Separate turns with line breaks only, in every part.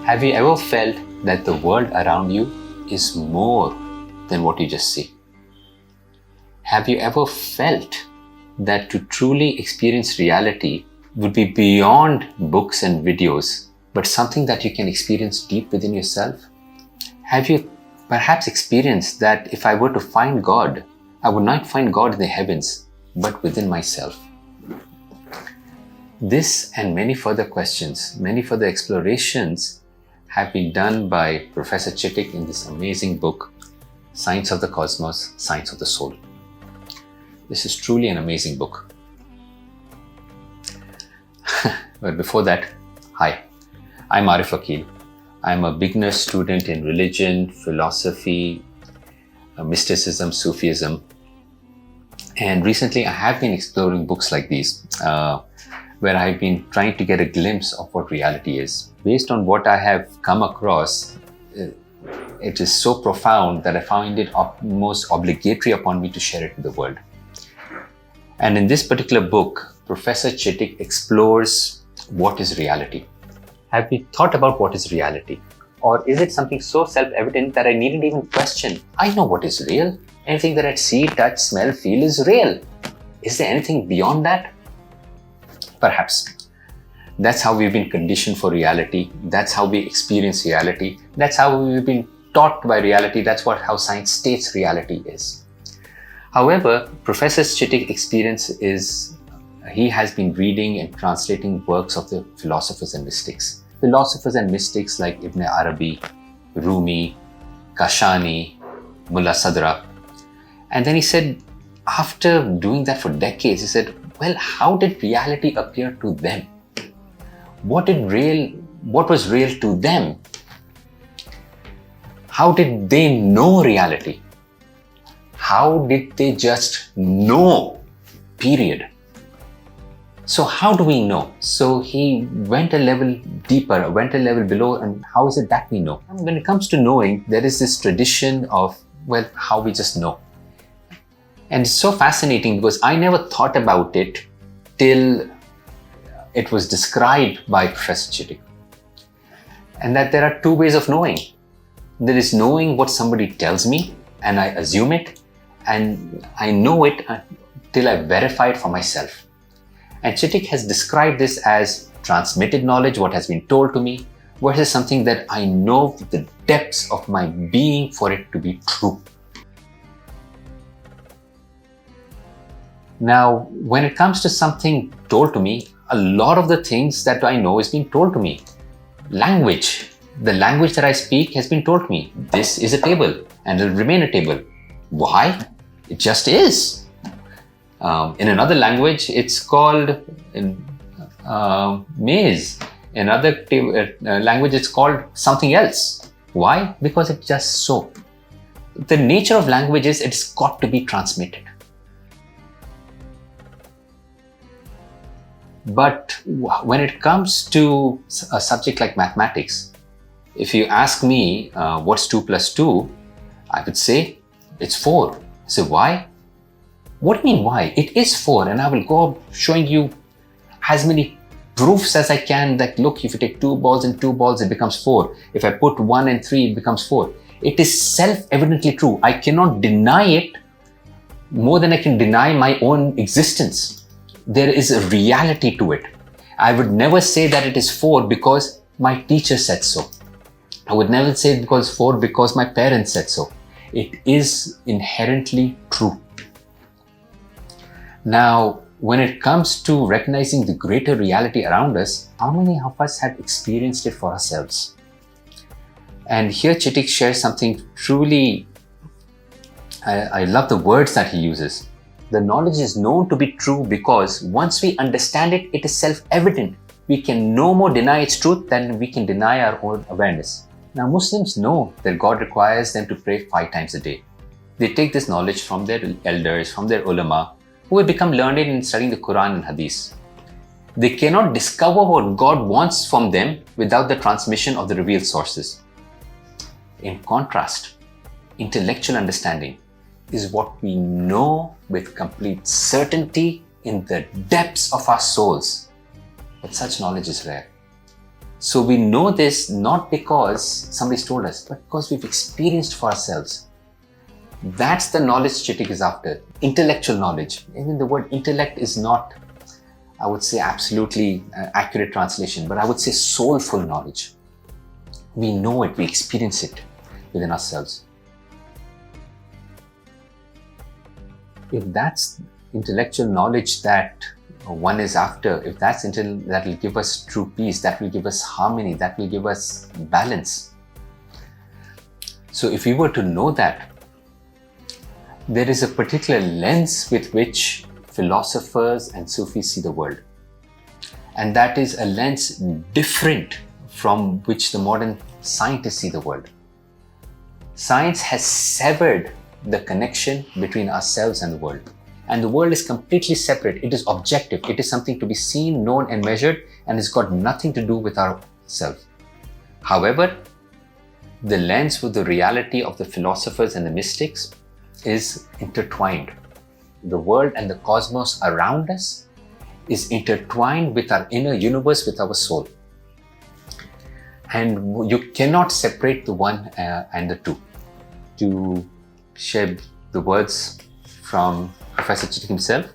Have you ever felt that the world around you is more than what you just see? Have you ever felt that to truly experience reality would be beyond books and videos, but something that you can experience deep within yourself? Have you perhaps experienced that if I were to find God, I would not find God in the heavens, but within myself? This and many further questions, many further explorations have been done by Professor Chittick in this amazing book, Science of the Cosmos, Science of the Soul. This is truly an amazing book. But before that, hi, I'm Arif Akil. I'm a beginner student in religion, philosophy, mysticism, Sufism. And recently I have been exploring books like these, where I've been trying to get a glimpse of what reality is. Based on what I have come across, it is so profound that I find it most obligatory upon me to share it with the world. And in this particular book, Professor Chittick explores what is reality. Have we thought about what is reality? Or is it something so self-evident that I needn't even question? I know what is real. Anything that I see, touch, smell, feel is real. Is there anything beyond that? Perhaps. That's how we've been conditioned for reality. That's how we experience reality. That's how we've been taught by reality. That's how science states reality is. However, Professor Chittick's experience is he has been reading and translating works of the philosophers and mystics. Philosophers and mystics like Ibn Arabi, Rumi, Kashani, Mullah Sadra. And then he said, after doing that for decades, he said, well, how did reality appear to them? What was real to them? How did they know reality? How did they just know? Period. So how do we know? So he went a level deeper, went a level below, and how is it that we know? And when it comes to knowing, there is this tradition of, well, how we just know. And it's so fascinating because I never thought about it till it was described by Professor Chittick. And that there are two ways of knowing. There is knowing what somebody tells me and I assume it, and I know it till I verify it for myself. And Chittick has described this as transmitted knowledge, what has been told to me, versus something that I know with the depths of my being for it to be true. Now, when it comes to something told to me, a lot of the things that I know is being told to me. Language. The language that I speak has been told to me. This is a table and it will remain a table. Why? It just is. In another language, it's called maze. In another language, it's called something else. Why? Because it's just so. The nature of language is it's got to be transmitted. But when it comes to a subject like mathematics, if you ask me what's 2 plus 2, I would say it's 4. So why? What do you mean why? It is 4, and I will go showing you as many proofs as I can that look, if you take 2 balls and 2 balls, it becomes 4. If I put 1 and 3, it becomes 4. It is self-evidently true. I cannot deny it more than I can deny my own existence. There is a reality to it. I would never say that it is 4 because my teacher said so. I would never say it was 4 because my parents said so. It is inherently true. Now, when it comes to recognizing the greater reality around us, how many of us have experienced it for ourselves? And here Chittick shares something truly, I love the words that he uses. The knowledge is known to be true because once we understand it, it is self-evident. We can no more deny its truth than we can deny our own awareness. Now, Muslims know that God requires them to pray 5 times a day. They take this knowledge from their elders, from their ulama, who have become learned in studying the Quran and Hadith. They cannot discover what God wants from them without the transmission of the revealed sources. In contrast, intellectual understanding is what we know with complete certainty in the depths of our souls. But such knowledge is rare. So we know this not because somebody's told us, but because we've experienced for ourselves. That's the knowledge Chittick is after, intellectual knowledge. Even the word intellect is not, I would say, absolutely accurate translation, but I would say soulful knowledge. We know it, we experience it within ourselves. If that's intellectual knowledge that one is after, if that's that will give us true peace, that will give us harmony, that will give us balance. So if we were to know that, there is a particular lens with which philosophers and Sufis see the world. And that is a lens different from which the modern scientists see the world. Science has severed the connection between ourselves and the world. And the world is completely separate. It is objective. It is something to be seen, known, and measured, and it's got nothing to do with ourselves. However, the lens with the reality of the philosophers and the mystics is intertwined. The world and the cosmos around us is intertwined with our inner universe, with our soul. And you cannot separate the one and the two. To share the words from Professor Chittick himself,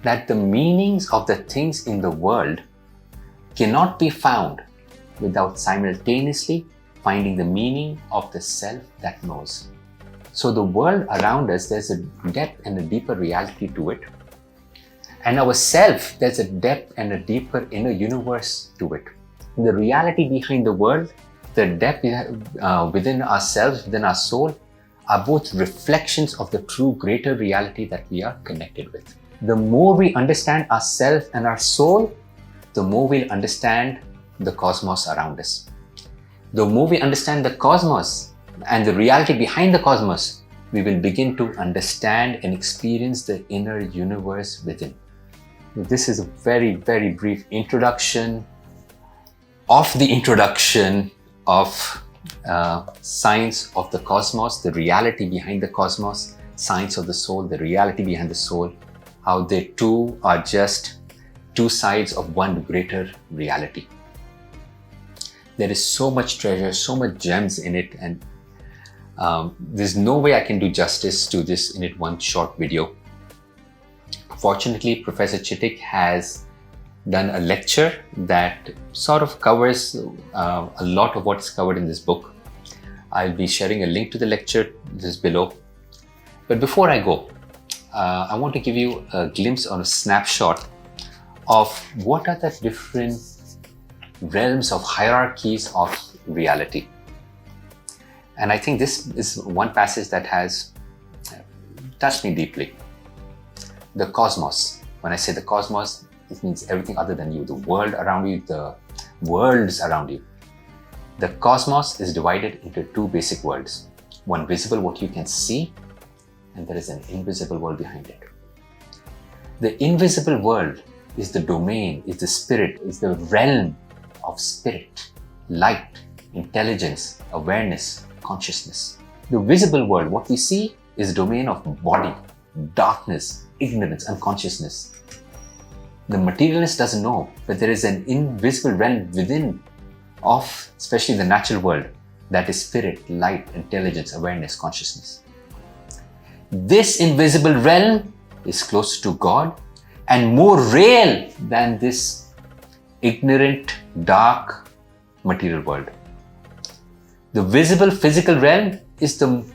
that the meanings of the things in the world cannot be found without simultaneously finding the meaning of the self that knows. So the world around us, there's a depth and a deeper reality to it. And our self, there's a depth and a deeper inner universe to it. The reality behind the world, the depth within ourselves, within our soul, are both reflections of the true greater reality that we are connected with. The more we understand ourself and our soul, the more we'll understand the cosmos around us. The more we understand the cosmos and the reality behind the cosmos, we will begin to understand and experience the inner universe within. This is a very, very brief introduction of the introduction of science of the cosmos, the reality behind the cosmos, science of the soul, the reality behind the soul, how they two are just two sides of one greater reality. There is so much treasure, so much gems in it, and there's no way I can do justice to this in one short video. Fortunately, Professor Chittick has done a lecture that sort of covers a lot of what's covered in this book. I'll be sharing a link to the lecture just below. But before I go, I want to give you a glimpse or a snapshot of what are the different realms of hierarchies of reality. And I think this is one passage that has touched me deeply. The cosmos. When I say the cosmos, it means everything other than you, the world around you, the worlds around you. The cosmos is divided into two basic worlds. One visible, what you can see, and there is an invisible world behind it. The invisible world is the domain, is the spirit, is the realm of spirit, light, intelligence, awareness, consciousness. The visible world, what we see, is the domain of body, darkness, ignorance, unconsciousness. The materialist doesn't know, but there is an invisible realm within of, especially the natural world, that is spirit, light, intelligence, awareness, consciousness. This invisible realm is closer to God and more real than this ignorant, dark, material world. The visible physical realm is the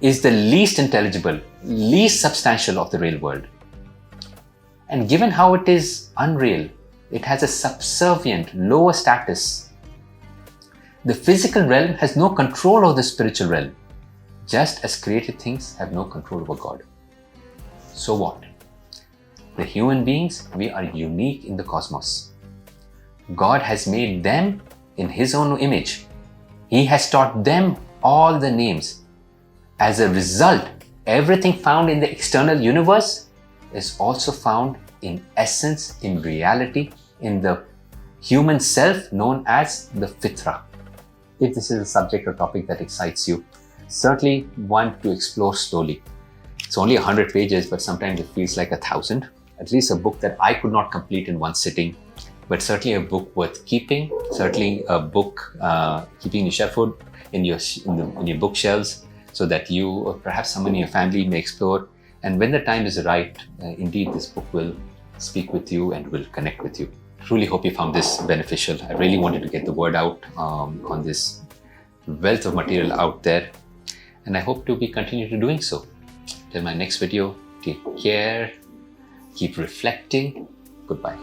least intelligible, least substantial of the real world. And given how it is unreal, it has a subservient, lower status. The physical realm has no control over the spiritual realm, just as created things have no control over God. So what? The human beings, we are unique in the cosmos. God has made them in His own image. He has taught them all the names. As a result, everything found in the external universe is also found in essence, in reality, in the human self known as the fitra. If this is a subject or topic that excites you, certainly one to explore slowly. It's only 100 pages, but sometimes it feels like 1,000. At least a book that I could not complete in one sitting. but certainly a book worth keeping. Certainly a book keeping your shelf in your bookshelves, so that you or perhaps someone in your family may explore. And when the time is right, indeed this book will speak with you and will connect with you. Truly hope you found this beneficial. I really wanted to get the word out on this wealth of material out there, and I hope to be continue to doing so. Till my next video, take care, keep reflecting. Goodbye.